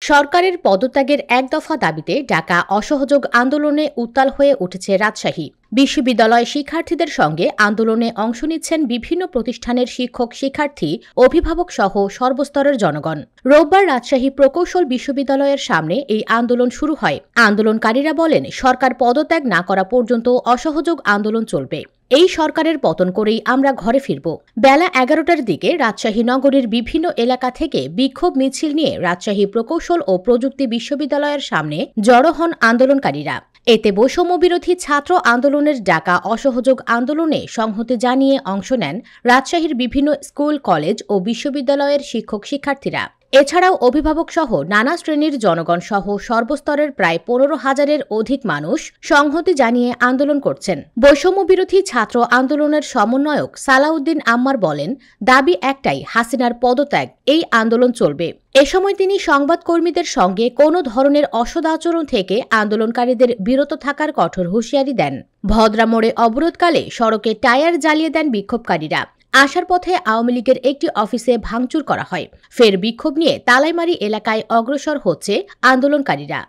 সরকারের পদত্যাগের এক দফা দাবিতে ডাকা অসহযোগ আন্দোলনে উত্তাল হয়ে উঠেছে রাজশাহী। বিশ্ববিদ্যালয় শিক্ষার্থীদের সঙ্গে আন্দোলনে অংশ নিচ্ছেন বিভিন্ন প্রতিষ্ঠানের শিক্ষক, শিক্ষার্থী, অভিভাবক সহ সর্বস্তরের জনগণ। রোববার রাজশাহী প্রকৌশল বিশ্ববিদ্যালয়ের সামনে এই আন্দোলন শুরু হয়। আন্দোলনকারীরা বলেন, সরকার পদত্যাগ না করা পর্যন্ত অসহযোগ আন্দোলন চলবে। এই সরকারের পতন করেই আমরা ঘরে ফিরব। বেলা 11টার দিকে রাজশাহী নগরীর বিভিন্ন এলাকা থেকে বিক্ষোভ মিছিল নিয়ে রাজশাহী প্রকৌশল ও প্রযুক্তি বিশ্ববিদ্যালয়ের সামনে জড়ো হন আন্দোলনকারীরা। এতে বৈষম্যবিরোধী ছাত্র আন্দোলনের ডাকা অসহযোগ আন্দোলনে সংহতি জানিয়ে অংশ নেন রাজশাহীর বিভিন্ন স্কুল, কলেজ ও বিশ্ববিদ্যালয়ের শিক্ষক, শিক্ষার্থীরা। এছাড়াও অভিভাবক সহ নানা শ্রেণীর জনগণ সহ সর্বস্তরের প্রায় 15,000-এর অধিক মানুষ সংহতি জানিয়ে আন্দোলন করছেন। বৈষম্যবিরোধী ছাত্র আন্দোলনের সমন্বয়ক সালাউদ্দিন আম্মার বলেন, দাবি একটাই, হাসিনার পদত্যাগ। এই আন্দোলন চলবে। এ সময় তিনি সংবাদকর্মীদের সঙ্গে কোনো ধরনের অসদাচরণ থেকে আন্দোলনকারীদের বিরত থাকার কঠোর হুঁশিয়ারি দেন। ভদ্রা মোড়ে অবরোধকালে সড়কে টায়ার জ্বালিয়ে দেন বিক্ষোভকারীরা। আসার পথে আওয়ামী লীগের একটি অফিসে ভাঙচুর করা হয়। ফের বিক্ষোভ নিয়ে তালাইমারি এলাকায় অগ্রসর হচ্ছে আন্দোলনকারীরা।